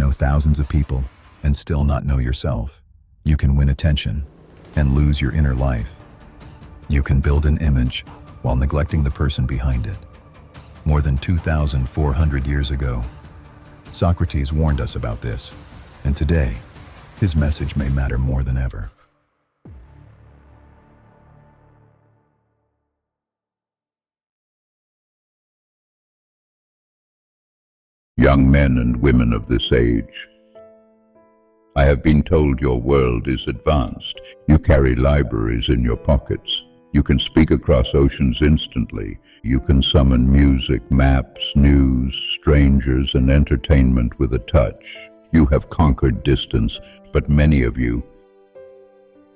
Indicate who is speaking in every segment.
Speaker 1: know thousands of people and still not know yourself. You can win attention and lose your inner life. You can build an image while neglecting the person behind it. More than 2,400 years ago, Socrates warned us about this, and today, his message may matter more than ever.
Speaker 2: Young men and women of this age, I have been told your world is advanced. You carry libraries in your pockets. You can speak across oceans instantly. You can summon music, maps, news, strangers, and entertainment with a touch. You have conquered distance, but many of you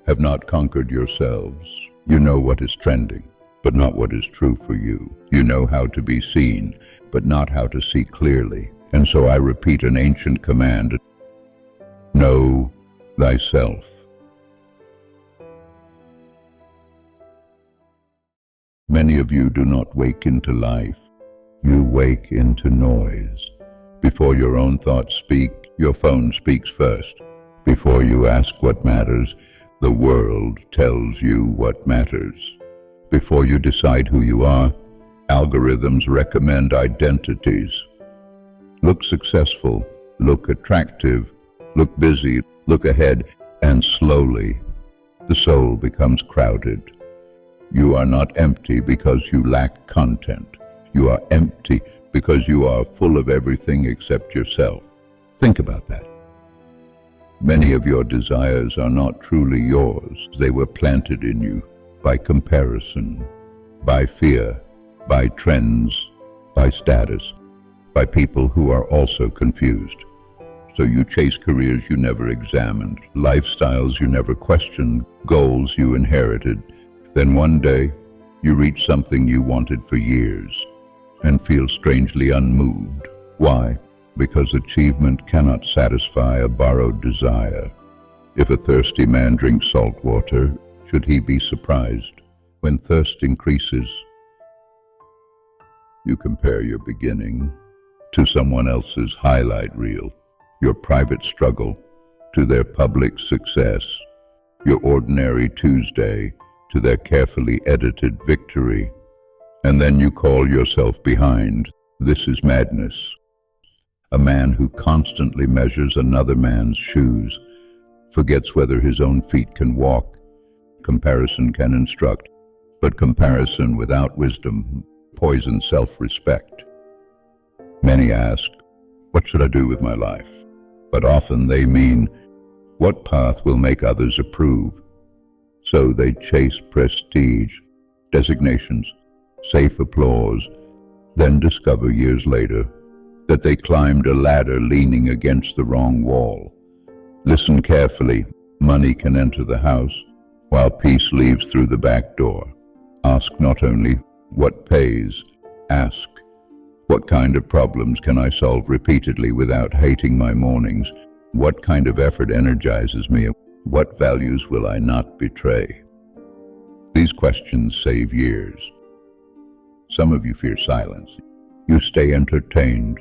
Speaker 2: have not conquered yourselves. You know what is trending, but not what is true for you. You know how to be seen, but not how to see clearly. And so I repeat an ancient command: know thyself. Many of you do not wake into life. You wake into noise. Before your own thoughts speak, your phone speaks first. Before you ask what matters, the world tells you what matters. Before you decide who you are, algorithms recommend identities. Look successful, look attractive, look busy, look ahead, and slowly, the soul becomes crowded. You are not empty because you lack content. You are empty because you are full of everything except yourself. Think about that. Many of your desires are not truly yours. They were planted in you by comparison, by fear, by trends, by status, by people who are also confused. So you chase careers you never examined, lifestyles you never questioned, goals you inherited. Then one day, you reach something you wanted for years and feel strangely unmoved. Why? Because achievement cannot satisfy a borrowed desire. If a thirsty man drinks salt water, should he be surprised when thirst increases? You compare your beginning to someone else's highlight reel, your private struggle to their public success, your ordinary Tuesday to their carefully edited victory, and then you call yourself behind. This is madness. A man who constantly measures another man's shoes forgets whether his own feet can walk. Comparison can instruct, but comparison without wisdom poisons self-respect. Many ask, what should I do with my life? But often they mean, what path will make others approve? So they chase prestige, designations, safe applause, then discover years later that they climbed a ladder leaning against the wrong wall. Listen carefully. Money can enter the house, while peace leaves through the back door. Ask not only what pays, ask, what kind of problems can I solve repeatedly without hating my mornings? What kind of effort energizes me? What values will I not betray? These questions save years. Some of you fear silence. You stay entertained.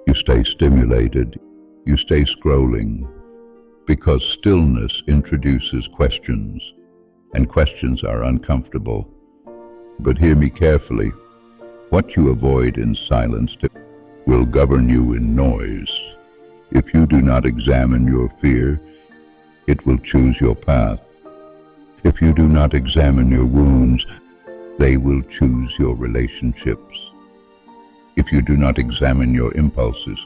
Speaker 2: You stay stimulated. You stay scrolling. Because stillness introduces questions, and questions are uncomfortable. But hear me carefully. What you avoid in silence will govern you in noise. If you do not examine your fear, it will choose your path. If you do not examine your wounds, they will choose your relationships. If you do not examine your impulses,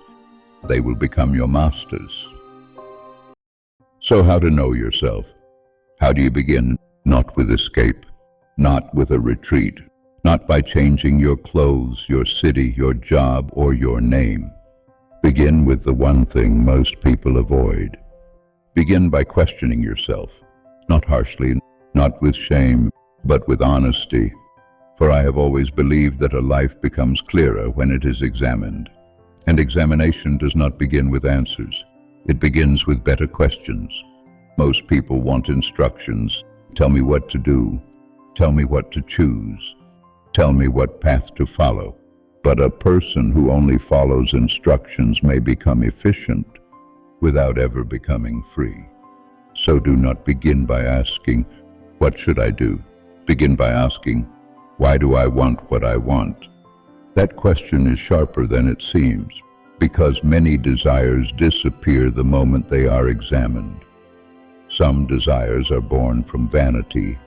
Speaker 2: they will become your masters. So how to know yourself? How do you begin? Not with escape, not with a retreat, not by changing your clothes, your city, your job, or your name. Begin with the one thing most people avoid. Begin by questioning yourself, not harshly, not with shame, but with honesty. For I have always believed that a life becomes clearer when it is examined. And examination does not begin with answers. It begins with better questions. Most people want instructions. Tell me what to do. Tell me what to choose. Tell me what path to follow. But a person who only follows instructions may become efficient without ever becoming free. So do not begin by asking, "What should I do?" Begin by asking, "Why do I want what I want?" That question is sharper than it seems, because many desires disappear the moment they are examined. Some desires are born from vanity,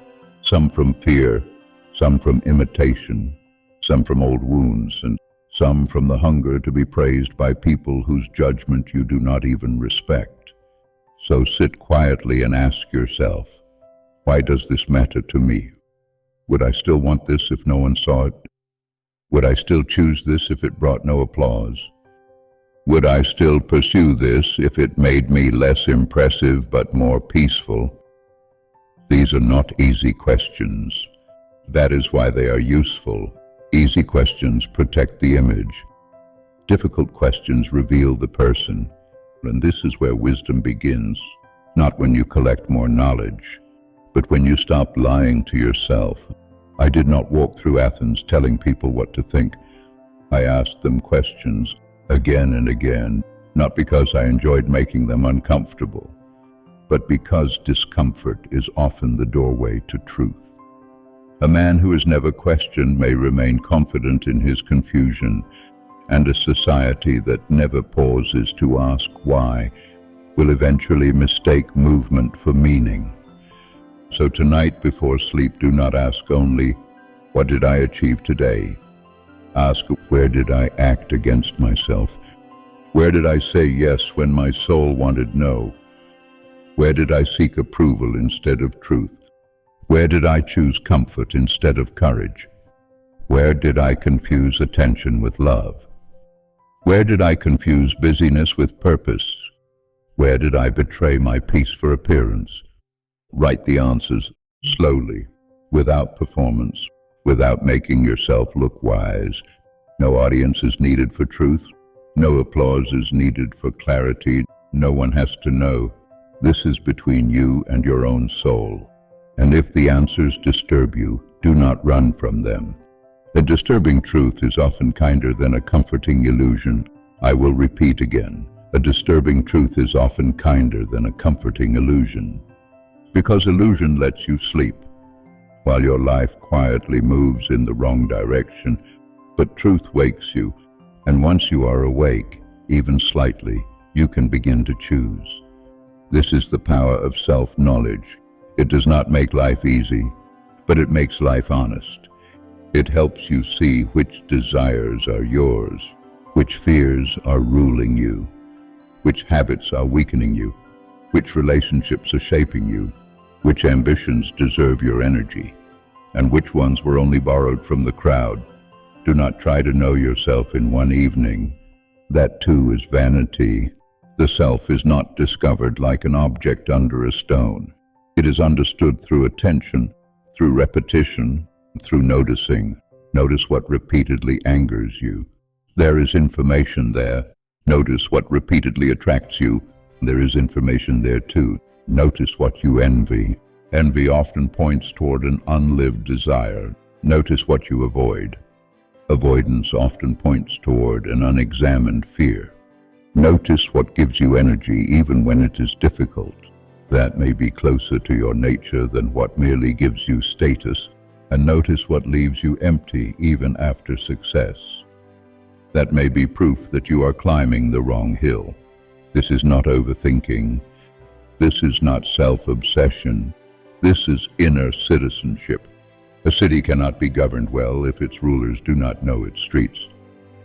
Speaker 2: some from fear, some from imitation, some from old wounds, and some from the hunger to be praised by people whose judgment you do not even respect. So sit quietly and ask yourself, why does this matter to me? Would I still want this if no one saw it? Would I still choose this if it brought no applause? Would I still pursue this if it made me less impressive but more peaceful? These are not easy questions. That is why they are useful. Easy questions protect the image. Difficult questions reveal the person. And this is where wisdom begins, not when you collect more knowledge, but when you stop lying to yourself. I did not walk through Athens telling people what to think. I asked them questions again and again, not because I enjoyed making them uncomfortable, but because discomfort is often the doorway to truth. A man who is never questioned may remain confident in his confusion, and a society that never pauses to ask why will eventually mistake movement for meaning. So tonight before sleep, do not ask only, "What did I achieve today?" Ask, "Where did I act against myself? Where did I say yes when my soul wanted no? Where did I seek approval instead of truth? Where did I choose comfort instead of courage? Where did I confuse attention with love? Where did I confuse busyness with purpose? Where did I betray my peace for appearance?" Write the answers slowly, without performance, without making yourself look wise. No audience is needed for truth. No applause is needed for clarity. No one has to know. This is between you and your own soul. And if the answers disturb you, do not run from them. A disturbing truth is often kinder than a comforting illusion. I will repeat again. A disturbing truth is often kinder than a comforting illusion. Because illusion lets you sleep, while your life quietly moves in the wrong direction. But truth wakes you, and once you are awake, even slightly, you can begin to choose. This is the power of self-knowledge. It does not make life easy, but it makes life honest. It helps you see which desires are yours, which fears are ruling you, which habits are weakening you, which relationships are shaping you, which ambitions deserve your energy, and which ones were only borrowed from the crowd. Do not try to know yourself in one evening. That too is vanity. The self is not discovered like an object under a stone. It is understood through attention, through repetition, through noticing. Notice what repeatedly angers you. There is information there. Notice what repeatedly attracts you. There is information there too. Notice what you envy. Envy often points toward an unlived desire. Notice what you avoid. Avoidance often points toward an unexamined fear. Notice what gives you energy even when it is difficult. That may be closer to your nature than what merely gives you status. And notice what leaves you empty even after success. That may be proof that you are climbing the wrong hill. This is not overthinking. This is not self-obsession. This is inner citizenship. A city cannot be governed well if its rulers do not know its streets.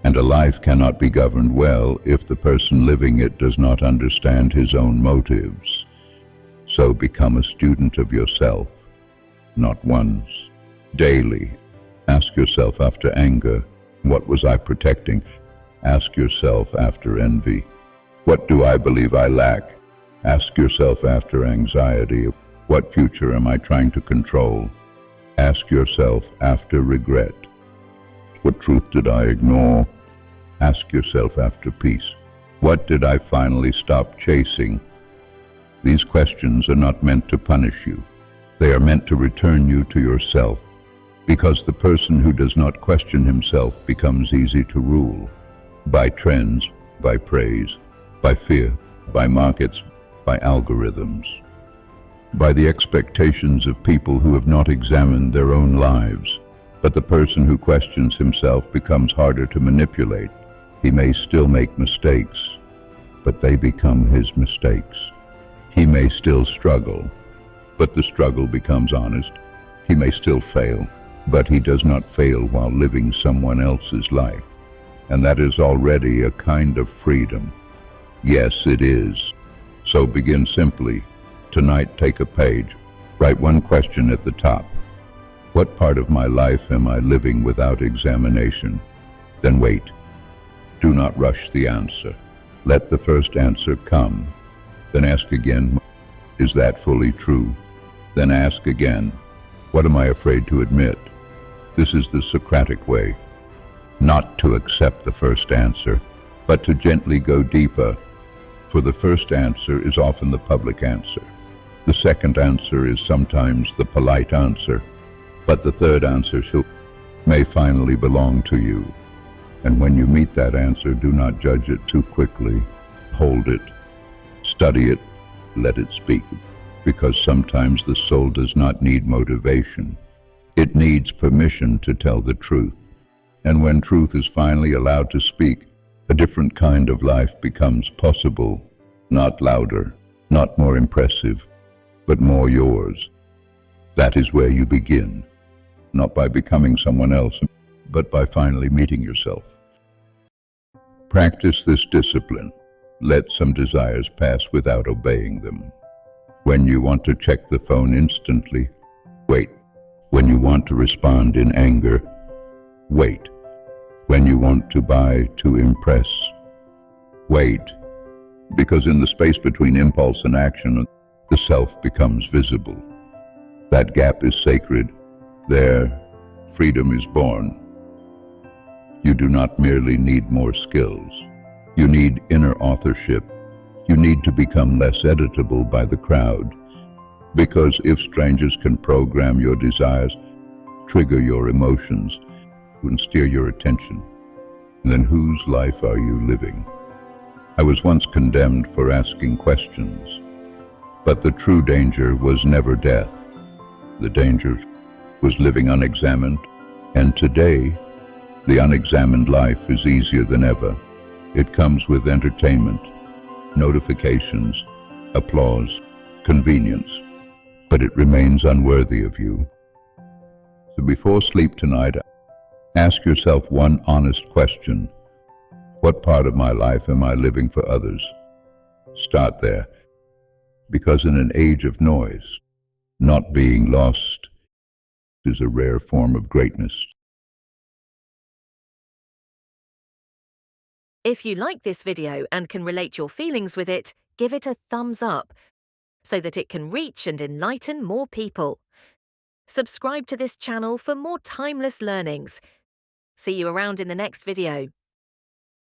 Speaker 2: And a life cannot be governed well if the person living it does not understand his own motives. So become a student of yourself, not once, daily. Ask yourself after anger, what was I protecting? Ask yourself after envy, what do I believe I lack? Ask yourself after anxiety, what future am I trying to control? Ask yourself after regret, what truth did I ignore? Ask yourself after peace, what did I finally stop chasing? These questions are not meant to punish you. They are meant to return you to yourself. Because the person who does not question himself becomes easy to rule by trends, by praise, by fear, by markets, by algorithms, by the expectations of people who have not examined their own lives. But the person who questions himself becomes harder to manipulate. He may still make mistakes, but they become his mistakes. He may still struggle, but the struggle becomes honest. He may still fail, but he does not fail while living someone else's life. And that is already a kind of freedom. Yes, it is. So begin simply. Tonight, take a page. Write one question at the top. What part of my life am I living without examination? Then wait. Do not rush the answer. Let the first answer come. Then ask again, is that fully true? Then ask again, what am I afraid to admit? This is the Socratic way. Not to accept the first answer, but to gently go deeper. For the first answer is often the public answer. The second answer is sometimes the polite answer. But the third answer may finally belong to you. And when you meet that answer, do not judge it too quickly. Hold it, study it, let it speak. Because sometimes the soul does not need motivation. It needs permission to tell the truth. And when truth is finally allowed to speak, a different kind of life becomes possible. Not louder, not more impressive, but more yours. That is where you begin. Not by becoming someone else, but by finally meeting yourself. Practice this discipline. Let some desires pass without obeying them. When you want to check the phone instantly, wait. When you want to respond in anger, wait. When you want to buy to impress, wait. Because in the space between impulse and action, the self becomes visible. That gap is sacred. There, freedom is born. You do not merely need more skills. You need inner authorship. You need to become less editable by the crowd. Because if strangers can program your desires, trigger your emotions, and steer your attention, then whose life are you living? I was once condemned for asking questions, but the true danger was never death. The danger was living unexamined, and today, the unexamined life is easier than ever. It comes with entertainment, notifications, applause, convenience, but it remains unworthy of you. So before sleep tonight, ask yourself one honest question. What part of my life am I living for others? Start there, because in an age of noise, not being lost is a rare form of greatness.
Speaker 3: If you like this video and can relate your feelings with it, give it a thumbs up so that it can reach and enlighten more people. Subscribe to this channel for more timeless learnings. See you around in the next video.